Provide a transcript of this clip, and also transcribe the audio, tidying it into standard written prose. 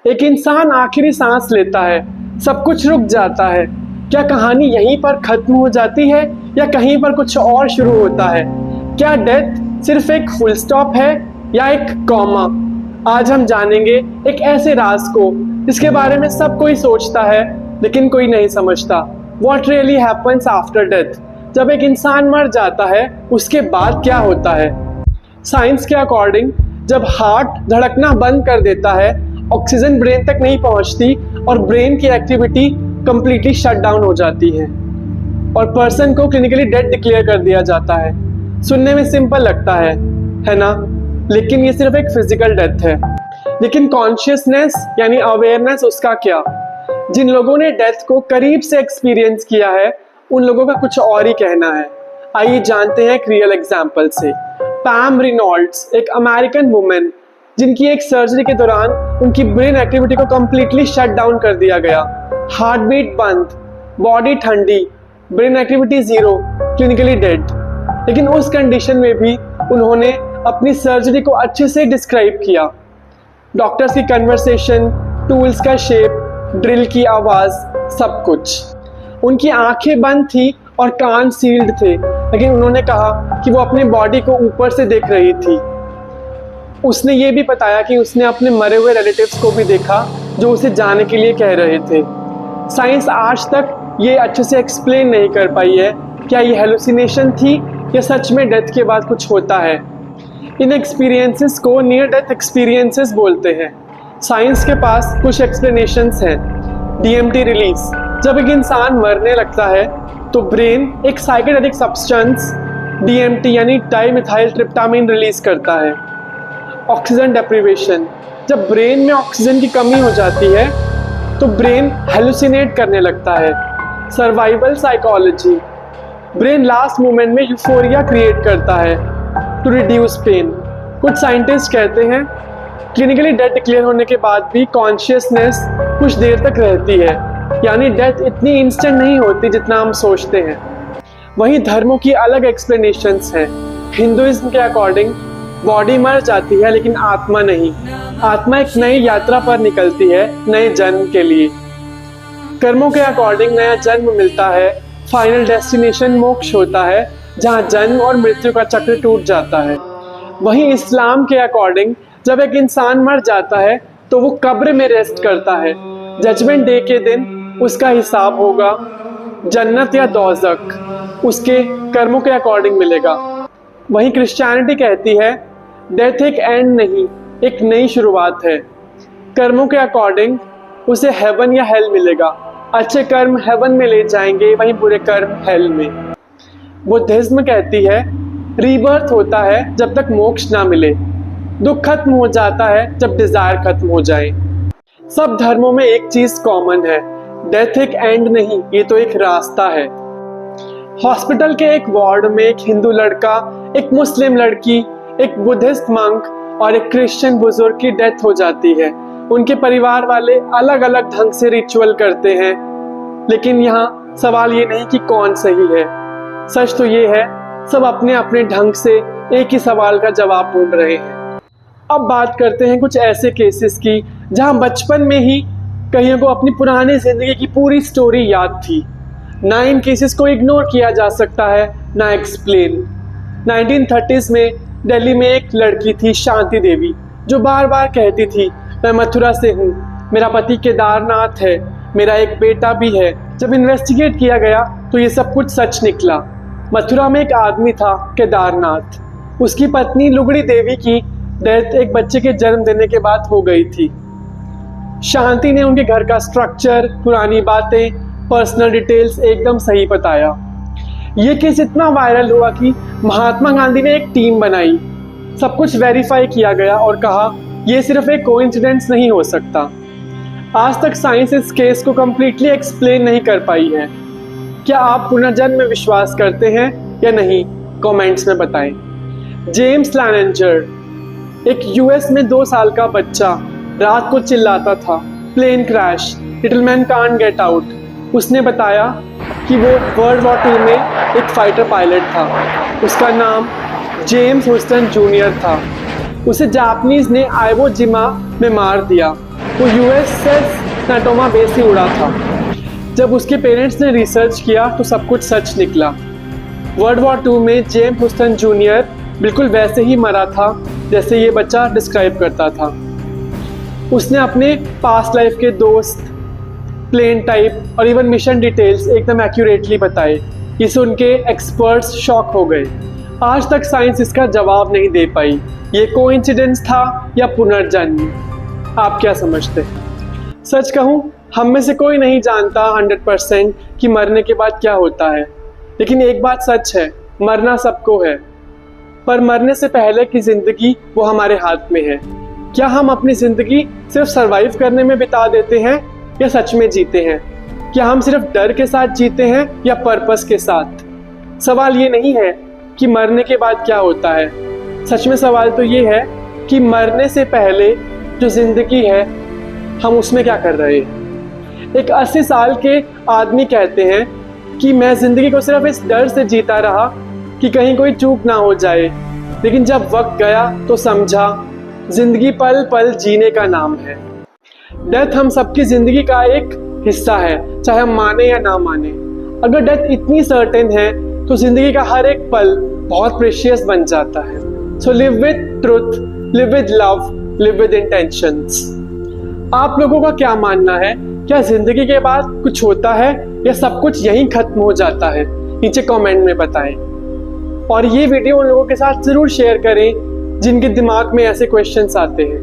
एक इंसान आखिरी सांस लेता है, सब कुछ रुक जाता है। क्या कहानी यहीं पर खत्म हो जाती है या कहीं पर कुछ और शुरू होता है? क्या डेथ सिर्फ एक फुल स्टॉप है या एक कॉमा? आज हम जानेंगे एक ऐसे राज को जिसके बारे में सब कोई सोचता है लेकिन कोई नहीं समझता। What really happens after death? जब एक इंसान मर जाता है उसके बाद क्या होता है? साइंस के अकॉर्डिंग जब हार्ट धड़कना बंद कर देता है, ऑक्सीजन ब्रेन तक नहीं पहुंचती और ब्रेन की एक्टिविटी कंप्लीटली शट डाउन हो जाती है और पर्सन को क्लिनिकली डेड डिक्लेयर कर दिया जाता है। सुनने में सिंपल लगता है ना? लेकिन ये सिर्फ एक फिजिकल डेथ है। लेकिन कॉन्शियसनेस यानी अवेयरनेस उसका क्या? जिन लोगों ने डेथ को करीब से एक्सपीरियंस किया है उन लोगों का कुछ और ही कहना है। आइए जानते हैं एक रियल एग्जांपल से। पैम रेनॉल्ड्स एक अमेरिकन वुमेन जिनकी एक सर्जरी के दौरान उनकी ब्रेन एक्टिविटी को कंप्लीटली शट डाउन कर दिया गया। हार्ट बीट बंद, बॉडी ठंडी, brain activity zero, clinically dead. लेकिन उस कंडीशन में भी उन्होंने अपनी सर्जरी को अच्छे से डिस्क्राइब किया। डॉक्टर्स की कन्वर्सेशन, टूल्स का शेप, ड्रिल की आवाज, सब कुछ। उनकी आंखें बंद थी और कान सील्ड थे, लेकिन उन्होंने कहा कि वो अपने बॉडी को ऊपर से देख रही थी। उसने ये भी बताया कि उसने अपने मरे हुए रिलेटिव्स को भी देखा जो उसे जाने के लिए कह रहे थे। साइंस आज तक ये अच्छे से एक्सप्लेन नहीं कर पाई है क्या ये हेलुसिनेशन थी या सच में डेथ के बाद कुछ होता है। इन एक्सपीरियंसेस को नियर डेथ एक्सपीरियंसेस बोलते हैं। साइंस के पास कुछ एक्सप्लेनेशंस हैं। DMT रिलीज, जब एक इंसान मरने लगता है तो ब्रेन एक साइकेडेलिक सब्सटेंस DMT यानी डाइमिथाइल ट्रिप्टामाइन रिलीज करता है। ऑक्सीजन डेप्रिवेशन, जब ब्रेन में ऑक्सीजन की कमी हो जाती है तो ब्रेन हेलुसिनेट करने लगता है। Survival psychology, brain last moment में यूफोरिया क्रिएट करता है टू रिड्यूस पेन। कुछ साइंटिस्ट कहते हैं क्लिनिकली डेथ डिक्लेयर होने के बाद भी कॉन्शियसनेस कुछ देर तक रहती है, यानी डेथ इतनी इंस्टेंट नहीं होती जितना हम सोचते हैं। वहीं धर्मों की अलग एक्सप्लेनेशंस हैं। हिंदुइज्म के अकॉर्डिंग बॉडी मर जाती है लेकिन आत्मा नहीं। आत्मा एक नई यात्रा पर निकलती है नए जन्म के लिए। कर्मों के अकॉर्डिंग नया जन्म मिलता है। फाइनल डेस्टिनेशन मोक्ष होता है जहां जन्म और मृत्यु का चक्र टूट जाता है। वहीं इस्लाम के अकॉर्डिंग जब एक इंसान मर जाता है तो वो कब्र में रेस्ट करता है। जजमेंट डे के दिन उसका हिसाब होगा। जन्नत या दोज़ख उसके कर्मों के अकॉर्डिंग मिलेगा। वहीं क्रिश्चियनिटी कहती है डेथ एक एंड नहीं, एक नई शुरुआत है। कर्मों के अकॉर्डिंग उसे हेवन या हेल मिलेगा। अच्छे कर्म हेवन में ले जाएंगे, वहीं बुरे कर्म हेल में। बुद्धिज्म कहती है रीबर्थ होता है जब तक मोक्ष ना मिले। दुख खत्म हो जाता है जब डिजायर खत्म हो जाए। सब धर्मों में एक चीज कॉमन है, डेथ एक एंड नहीं, ये तो एक रास्ता है। हॉस्पिटल के एक वार्ड में एक हिंदू लड़का, एक मुस्लिम लड़की, एक बुद्धिस्ट मंक और एक क्रिश्चियन बुजुर्ग की डेथ हो जाती है। उनके परिवार वाले अलग अलग ढंग से रिचुअल करते हैं, लेकिन यहाँ सवाल ये नहीं कि कौन सही है। सच तो ये है सब अपने अपने ढंग से एक ही सवाल का जवाब ढूंढ रहे हैं। अब बात करते हैं कुछ ऐसे केसेस की जहां बचपन में ही कईयों को अपनी पुरानी जिंदगी की पूरी स्टोरी याद थी। ना इन केसेस को इग्नोर किया जा सकता है ना एक्सप्लेन। 1930s में दिल्ली में एक लड़की थी शांति देवी जो बार बार कहती थी मैं मथुरा से हूँ, मेरा पति केदारनाथ है, मेरा एक बेटा भी है। जब इन्वेस्टिगेट किया गया तो ये सब कुछ सच निकला। मथुरा में एक आदमी था केदारनाथ, उसकी पत्नी लुगड़ी देवी की डेथ एक बच्चे के जन्म देने के बाद हो गई थी। शांति ने उनके घर का स्ट्रक्चर, पुरानी बातें, पर्सनल डिटेल्स एकदम सही बताया। ये केस इतना वायरल हुआ कि महात्मा गांधी ने एक टीम बनाई। सब कुछ वेरीफाई किया गया और कहा यह सिर्फ एक कोइंसिडेंस नहीं हो सकता। आज तक साइंस इस केस को कंप्लीटली एक्सप्लेन नहीं कर पाई है। क्या आप पुनर्जन्म में विश्वास करते हैं या नहीं? कमेंट्स में बताएं। जेम्स लैनेंजर, एक US में 2 साल का बच्चा, रात को चिल्लाता था plane crash, little man can't get out. उसने बताया कि वो वर्ल्ड वॉर 2 में एक फाइटर पायलट था। उसका नाम जेम्स हुस्टन जूनियर था। उसे जापानीज ने आइवो जिमा में मार दिया। वो यूएसएस सैंटोमा बेस ही उड़ा था। जब उसके पेरेंट्स ने रिसर्च किया तो सब कुछ सच निकला। वर्ल्ड वॉर 2 में जेम्स हुस्टन जूनियर बिल्कुल वैसे ही मरा था जैसे ये बच्चा डिस्क्राइब करता था। उसने अपने पास्ट लाइफ के दोस्त, प्लेन टाइप और इवन मिशन डिटेल्स एकदम एक्यूरेटली बताए। इसे उनके एक्सपर्ट्स शॉक हो गए। आज तक साइंस इसका जवाब नहीं दे पाई, ये कोइंसिडेंस था या पुनर्जन्म। आप क्या समझते हैं? सच कहूँ, हम में से कोई नहीं जानता 100% कि मरने के बाद क्या होता है, लेकिन एक बात सच है, मरना सबको है। पर मरने से पहले की जिंदगी वो हमारे हाथ में है। क्या हम अपनी जिंदगी सिर्फ सरवाइव करने में बिता देते हैं या सच में जीते हैं? क्या हम सिर्फ डर के साथ जीते हैं या पर्पस के साथ? सवाल ये नहीं है कि मरने के बाद क्या होता है, सच में सवाल तो ये है कि मरने से पहले जो जिंदगी है हम उसमें क्या कर रहे हैं। एक 80 साल के आदमी कहते हैं कि मैं जिंदगी को सिर्फ इस डर से जीता रहा कि कहीं कोई चूक ना हो जाए, लेकिन जब वक्त गया तो समझा जिंदगी पल पल जीने का नाम है। डेथ हम सबकी जिंदगी का एक हिस्सा है, चाहे हम माने या ना माने। अगर डेथ इतनी सर्टेन है तो जिंदगी का हर एक पल बहुत प्रेशियस बन जाता है। So live with truth, live with love, live with intentions. आप लोगों का क्या मानना है? क्या जिंदगी के बाद कुछ होता है या सब कुछ यहीं खत्म हो जाता है? नीचे कमेंट में बताएं। और ये वीडियो उन लोगों के साथ जरूर शेयर करें जिनके दिमाग में ऐसे क्वेश्चंस आते हैं।